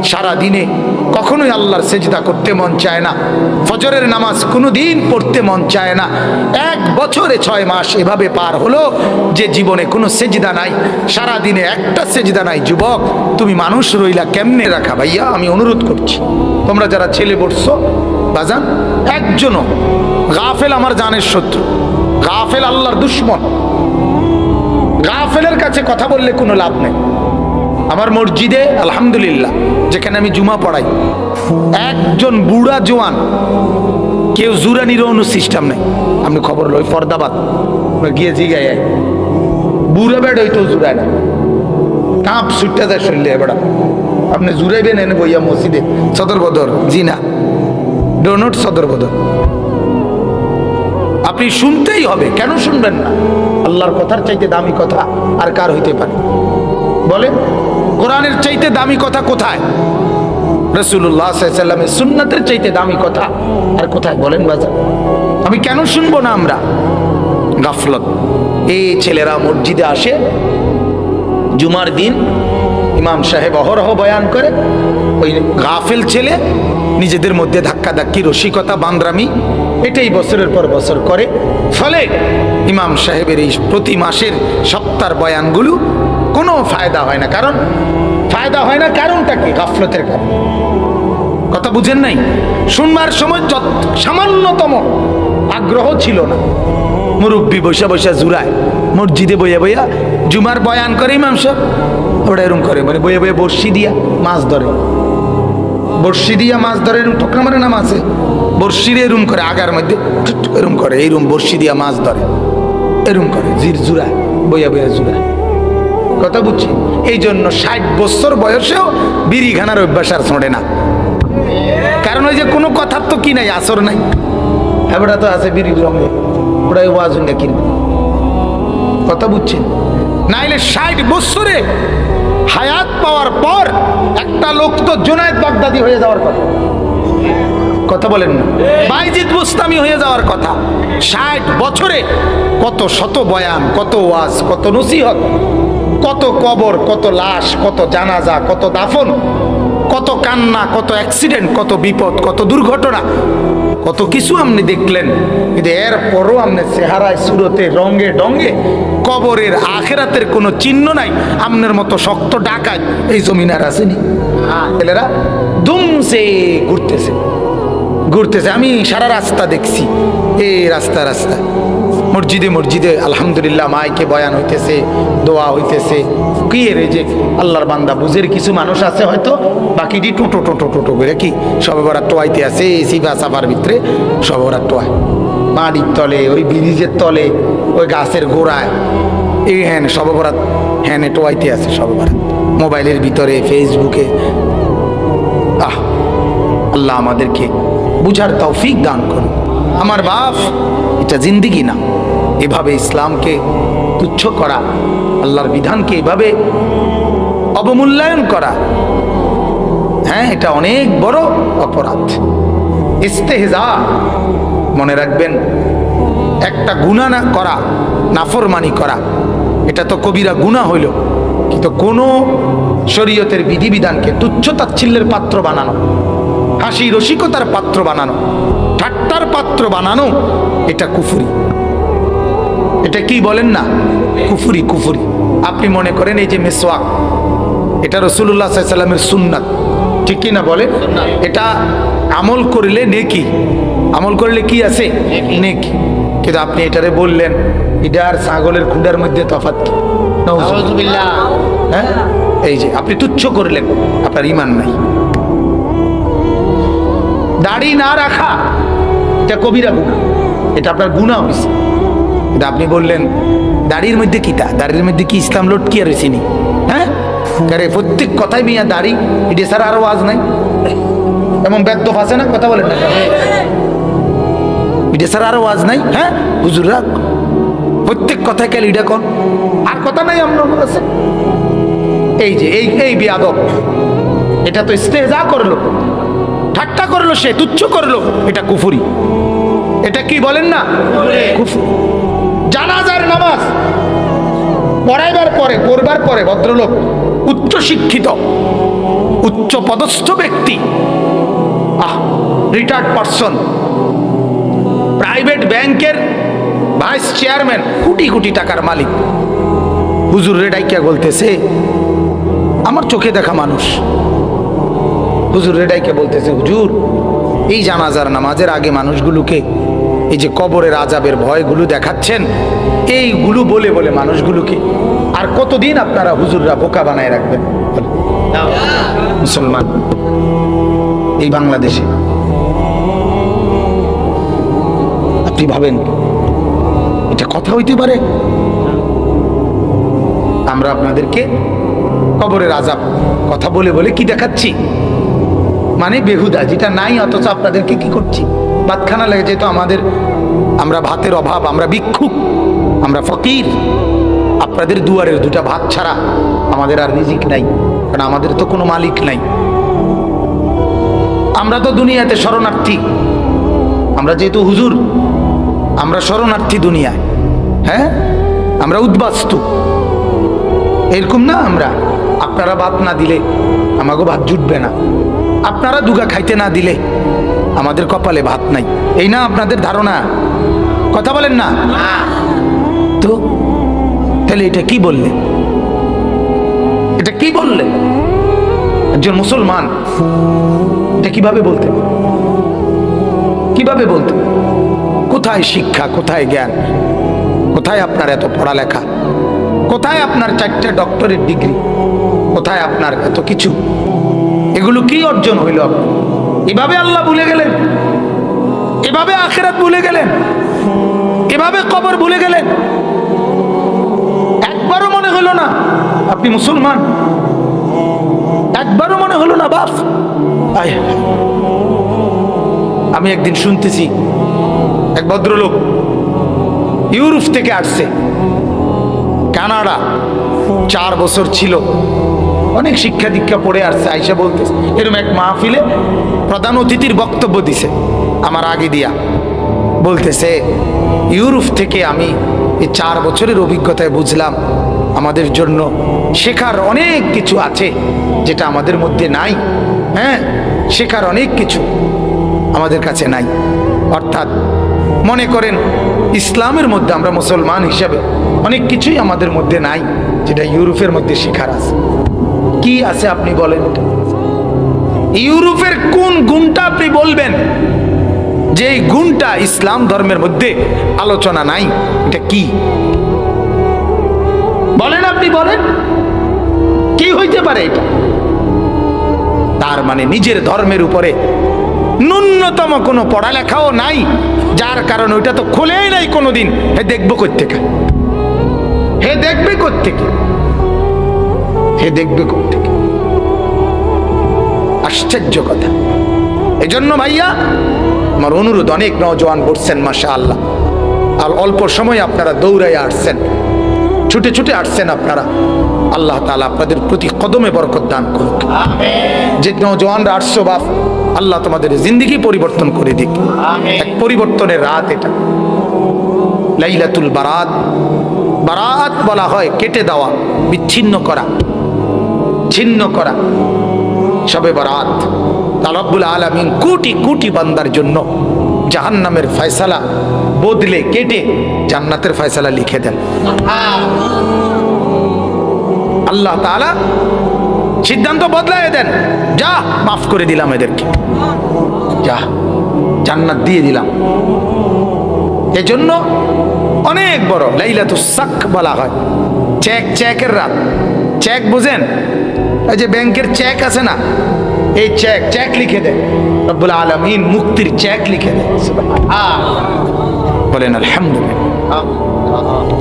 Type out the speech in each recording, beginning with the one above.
সারা দিনে কখনোই আল্লাহর সেজদা করতে মন চায় না, ফজরের নামাজ কোনোদিন পড়তে মন চায় না। 1 বছরে 6 মাস এভাবে পার হলো যে জীবনে কোনো সেজদা নাই, সারা দিনে একটা সেজদা নাই। যুবক, তুমি মানুষ রইলা কেমনে রাখা? ভাইয়া আমি অনুরোধ করছি, তোমরা যারা ছেলে বসছো বাজান, একজনও গাফেল আমার জানের শত্রু, গাফেল আল্লাহর দুশ্মন। গাফেলের কাছে কথা বললে কোনো লাভ নেই। আমার মসজিদে আলহামদুলিল্লাহ যেখানে আমি জুমা পড়াই, একজন বুড়া জোয়ান, কেউ জুরানিরও কোনো সিস্টেম নেই। আপনি খবর লই ফরদাবাদ গিয়ে জিগায় বুড়া বেড হইতো জুড়ায় না, কাঁপ ছুটতে যায় শরীরে। বেড়া আপনি জুড়াইবেন এনে বইয়া মসজিদে সদর বদর, জি না, ডোনট সদর বদর। আপনি শুনতেই হবে, কেন শুনবেন না? আল্লাহর কথার চাইতে দামি কথা আর কার হইতে পারে বলে? কোরআনের চাইতে দামি কথা কোথায়? রাসূলুল্লাহ সাল্লাল্লাহু আলাইহি ওয়াসাল্লামের সুন্নাতের চাইতে দামি কথা আর কোথায় বলেন বাজার? আমি কেন শুনবো না আমরা? গাফলত। এই ছেলেরা মসজিদে আসে জুমার দিন, ইমাম সাহেব অহরহ বয়ান করে, ওই গাফেল ছেলে নিজেদের মধ্যে ধাক্কাধাক্কি, রসিকতা, বান্দ্রামি এটাই বছরের পর বছর করে। ফলে ইমাম সাহেবের এই প্রতি মাসের সপ্তাহের বয়ানগুলো কোনো ফায়দা হয় না। কারণ ফায়দা হয় না, কারণটা কি? গাফলতের কারণ। কথা বুঝেন নাই? শুনবার সময় সামান্যতম আগ্রহ ছিল না। মুরব্বী বসে বসে জুড়ায় মসজিদে বইয়া বইয়া জুমার বয়ান করে ইমাম সাহেব, ওটা এরম করে, মানে বইয়া বইয়া বর্ষি দিয়া মাছ ধরে, বর্ষি দিয়া মাছ ধরে, এরম ঠোকা মারে না মাছে, বর্ষিরে এরম করে আগার মধ্যে এরম করে, এইরম বর্ষি দিয়া মাছ ধরে, এরম করে জির জুড়ায় বইয়া বইয়া জুড়ায়। কথা বুঝছি? এই জন্য 60 বছর বয়সেও বিড়ি খানার অভ্যাস আর ছোঁড়ে না। কারণ ওই যে কোনো কথার তো কি নাই, আসর নাই। হ্যাঁ তো আছে বিড়ির রঙে, ওটাই ওয়াজ হইয়া কিনবে। কথা বুঝছেন? নাইলে 60 বছরে হায়াত পাওয়ার পর একটা লোক তো জুনায়েদ বাগদাদি হয়ে যাওয়ার কথা। কথা বলেন না? বাইজিদ বুস্তামি হয়ে যাওয়ার কথা। 60 বছরে কত শত বয়ান, কত ওয়াজ, কত নসিহত, কত কবর, কত লাশ, কত জানাজা, কত দাফন, কত কান্না, কত অ্যাক্সিডেন্ট, কত বিপদ, কত দুর্ঘটনা, কত কিছু আপনি দেখলেন। কিন্তু এরপরও আপনি চেহারায়, সুরতে, রঙে ডঙ্গে কবরের আখেরাতের কোনো চিহ্ন নাই। আপনার মতো শক্ত ডাকাত এই জমিন আর আসেনি। ছেলেরা দুমসে ঘুরতেছে ঘুরতেছে। আমি সারা রাস্তা দেখছি, এই রাস্তা রাস্তা মসজিদে মসজিদে আলহামদুলিল্লাহ মাইকে বয়ান হইতেছে, দোয়া হইতেছে। কি এর যে আল্লাহর বান্দা বুঝের কিছু মানুষ আছে হয়তো, বাকিটি টোটো টোটো টোটো করে কি সবে বরাত টোয়াইতে আছে, সিফা সাফার ভিতরে সবে বরাত টোয়ায়, মাটির তলে, ওই ব্রিজের তলে, ওই গাছের গোড়ায়, এই হ্যান সবে বরাত হ্যানে টোয়াইতে আছে সবে বরাত, মোবাইলের ভিতরে, ফেসবুকে। আল্লাহ আমাদেরকে বুঝার তৌফিক দান করুন। আমার বাপ, এটা জিন্দিগি না। এভাবে ইসলামকে তুচ্ছ করা, আল্লাহর বিধানকে এভাবে অবমূল্যায়ন করা, হ্যাঁ, এটা অনেক বড় অপরাধ। ইস্তেহজা, মনে রাখবেন, একটা গুনাহ না করা, নাফরমানি করা, এটা তো কবিরা গুনাহ হইল, কিন্তু কোনো শরীয়তের বিধিবিধানকে তুচ্ছ তাচ্ছিল্যের পাত্র বানানো, হাসি রসিকতার পাত্র বানানো, ঠাট্টার পাত্র বানানো, এটা কুফরি। এটা কি বলেন না? কুফরি, কুফরি। আপনি মনে করেন এই যে মিসওয়াক, এটা রাসূলুল্লাহ সাল্লাল্লাহু আলাইহি ওয়াসাল্লামের সুন্নাত, ঠিক কি না বলে? এটা আমল করলে নেকি, আমল করলে কি আছে? নেকি। কিন্তু আপনি এটারে বললেন এটা আর ছাগলের খুঁড়ার মধ্যে তফাৎ কি? নাউযুবিল্লাহ। হ্যাঁ, এই যে আপনি তুচ্ছ করলেন, আপনার ঈমান নাই। দাড়ি না রাখা এটা কবিরা গুনাহ, এটা আপনার গুনাহ হয়েছে। কিন্তু আপনি বললেন দাড়ির মধ্যে কিটা, দাড়ির মধ্যে কি ইসলাম লটকিয়ে রয়েছে নি? হ্যাঁ, প্রত্যেক কথাই মিয়া দাড়ি, এটা ছাড়া আরো আওয়াজ নাই। এমন বেদ্যপ আছে না? কথা বলেন না, এটা ছাড়া আরো আওয়াজ নাই। হ্যাঁ হুজুররা প্রত্যেক কথায় কেন এটা কন, আর কথা নাই আপনার কাছে। এই যে এই বেয়াদব, এটা তো ইস্তেহজা করলো, ঠাট্টা করলো, সে তুচ্ছ করলো, এটা কুফরি। এটা কি বলেন না? কুফরি। জানাজার নামাজ পড়াইবার পরে, পড়বার পরে ভদ্রলোক উচ্চ শিক্ষিত, উচ্চ পদস্থ ব্যক্তি, রিটায়ার্ড পারসন, প্রাইভেট ব্যাংকের ভাইস চেয়ারম্যান, কোটি কোটি টাকার মালিক, হুজুর রেডাইকিয়া বলতেছে, আমার চোখে দেখা মানুষ, হুজুর রেডাইকিয়া বলতেছে, হুজুর এই জানাজার নামাজের আগে মানুষগুলোকে এই যে কবরের আযাবের ভয়গুলো দেখাচ্ছেন, এইগুলো বলে বলে মানুষগুলোকে আর কতদিন আপনারা হুজুররা বোকা বানায় রাখবেন? মুসলমান এই বাংলাদেশে আপনি ভাবেন এটা কথা হইতে পারে? আমরা আপনাদেরকে কবরের আযাব কথা বলে বলে কি দেখাচ্ছি, মানে বেহুদা, যেটা নাই, অথচ আপনাদেরকে কি করছি, ভাতখানা লেগে যেত আমাদের, আমরা ভাতের অভাব, আমরা ভিক্ষুক, আমরা ফকির, আপনাদের দুয়ারের দুটা ভাত ছাড়া আমাদের আর রিজিক নাই, কারণ আমাদের তো কোনো মালিক নাই, আমরা তো দুনিয়াতে শরণার্থী, আমরা যেহেতু হুজুর, আমরা শরণার্থী দুনিয়ায়, হ্যাঁ আমরা উদ্বাস্তু, এরকম না আমরা, আপনারা ভাত না দিলে আমাকে ভাত জুটবে না, আপনারা দুগা খাইতে না দিলে আমাদের কপালে ভাত নাই, এই না আপনাদের ধারণা? কথা বলেন না তো? তাহলে এটা কি বললেন? এটা কি বললেন? একজন মুসলমান এটা কিভাবে বলতেন? কিভাবে বলতেন? কোথায় শিক্ষা, কোথায় জ্ঞান, কোথায় আপনার এত পড়ালেখা, কোথায় আপনার 4টা ডক্টরেট ডিগ্রি, কোথায় আপনার এত কিছু? এগুলো কি অর্জন হইল? এভাবে আল্লাহ ভুলে গেলেন, এভাবে আখিরাত ভুলে গেলেন, এভাবে কবর ভুলে গেলেন, একবারও মনে হলো না আপনি মুসলমান? একবারও মনে হলো না বাপ? আমি একদিন শুনতেছি এক ভদ্রলোক ইউরোপ থেকে আসছে, কানাডা, 4 বছর ছিল, অনেক শিক্ষা দীক্ষা পড়ে আসছে, আইসা বলতেছে, এরকম এক মাহফিলে প্রধান অতিথির বক্তব্য দিছে আমার আগে দিয়া, বলতেছে ইউরোপ থেকে আমি এই 4 বছরের অভিজ্ঞতায় বুঝলাম আমাদের জন্য শেখার অনেক কিছু আছে যেটা আমাদের মধ্যে নাই, হ্যাঁ শেখার অনেক কিছু আমাদের কাছে নাই। অর্থাৎ মনে করেন ইসলামের মধ্যে আমরা মুসলমান হিসাবে অনেক কিছুই আমাদের মধ্যে নাই যেটা ইউরোপের মধ্যে শেখার আছে। কি আছে আপনি বলেন? ইউরোপের কোন গুণটা আপনি বলবেন যে এই গুণটা ইসলাম ধর্মের মধ্যে আলোচনা নাই? এটা কি বলেন? আপনি বলেন কি হইতে পারে এটা? তার মানে নিজের ধর্মের উপরে ন্যূনতম কোনো পড়ালেখাও নাই, যার কারণে ওইটা তো খোলেই নাই কোনোদিন। হে দেখবো কোত্থেকে? হে দেখবে কোত্থেকে? হে দেখবে কোত্থেকে? আশ্চর্য কথা। এই জন্য ভাইয়া আমার অনুরোধ, অনেক নওজোয়ান বলছেন মাশাআল্লাহ, আর অল্প সময় আপনারা দৌড়াইয়া আসছেন, ছুটে ছুটে আসছেন আপনারা, আল্লাহ তাআলা আপনাদের প্রতি কদমে বরকত দান করুক। যে নওজোয়ানরা আসছো বাপ, আল্লাহ তোমাদের জিন্দেগি পরিবর্তন করে দিক। এক পরিবর্তনের রাত এটা, লাইলাতুল বারাত। বারাত বলা হয় কেটে দেওয়া, বিচ্ছিন্ন করা, ছিন্ন করা, শবে বারাত। রব্বুল আলামিন কোটি কোটি বান্দার জন্য জাহান্নামের ফয়সালা বদলে কেটে জান্নাতের ফয়সালা লিখে দেন। আল্লাহ তাআলা সিদ্ধান্ত বদলায় দেন, যা মাফ করে দিলাম এদেরকে, যা জান্নাত দিয়ে দিলাম। এজন্য অনেক বড় লাইলাতুস সাক বলা হয়। চেকের রাত। চেক বুঝেন? এই যে ব্যাংকের চেক আছে না, এই চেক লিখে দেন রব্বুল আলামিন, মুক্তির চেক লিখে দেন। বলেন আলহামদুলিল্লাহ।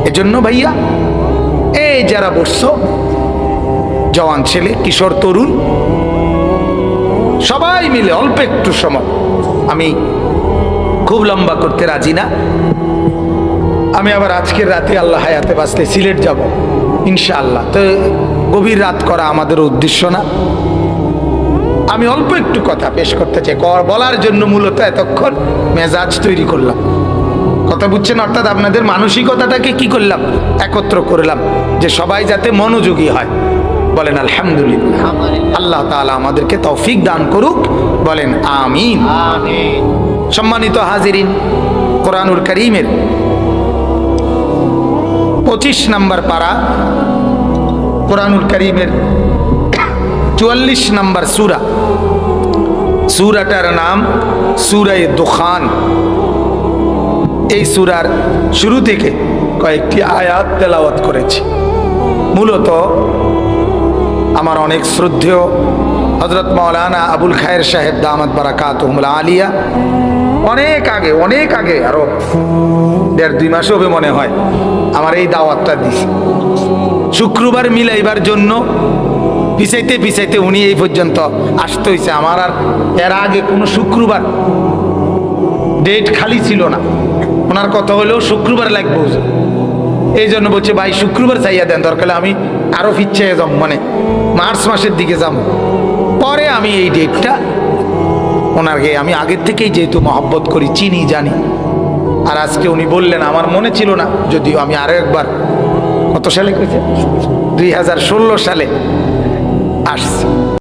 এজন্য ভাইয়া এই যারা বসছো, জওয়ান ছেলে, কিশোর, তরুণ, সবাই মিলে অল্প একটু সময়, আমি খুব লম্বা করতে রাজি না, আমি আবার আজকের রাতে আল্লাহ হায়াতে বাঁচলে সিলেট যাব ইনশাআল্লাহ, তো গভীর রাত করা আমাদের উদ্দেশ্য না। আমি অল্প একটু কথা পেশ করতে চাই, বলার জন্য মূলত এতক্ষণ মেজাজ তৈরি করলাম। কথা বুঝছেন? অর্থাৎ আপনাদের মানসিকতাটাকে কি করলাম, একত্র করলাম, যে সবাই যাতে মনোযোগী হয়। বলেন আলহামদুলিল্লাহ। আল্লাহ তাআলা আমাদেরকে তৌফিক দান করুক, বলেন আমিন। সম্মানিত হাজিরিন, কোরআনুল কারীমের 25 নম্বর পারা, কোরআনুল কারীমের 44 নম্বর সূরা, সূরাটার নাম সূরা দুখান। এই সূরার শুরু থেকে কয়েকটি আয়াত তেলাওয়াত করেছি। মূলত আমার অনেক শ্রদ্ধেয় হযরত মাওলানা আবুল খায়ের সাহেব দামাত বারাকাতুহুল আলিয়া অনেক আগে আরো 1.5-2 মাস হবে মনে হয় আমার এই দাওয়াতটা দিছে। শুক্রবার মিলাইবার জন্য পিছাইতে উনি এই পর্যন্ত আসতে হয়েছে। আমার আর এর আগে কোনো শুক্রবার ডেট খালি ছিল না। ওনার কথা হলেও শুক্রবার লাগবে, এই জন্য বলছে ভাই শুক্রবার চাইয়া দেন, দরকার আমি আরো ফিচ্ছে যাব, মানে মার্চ মাসের দিকে যাব। পরে আমি এই ডেটটা ওনাকে আমি আগের থেকেই যেহেতু মহব্বত করি, চিনি, জানি। আর আজকে উনি বললেন, আমার মনে ছিল না, যদিও আমি আরো একবার কত সালে করেছে 2016 সালে আসছি।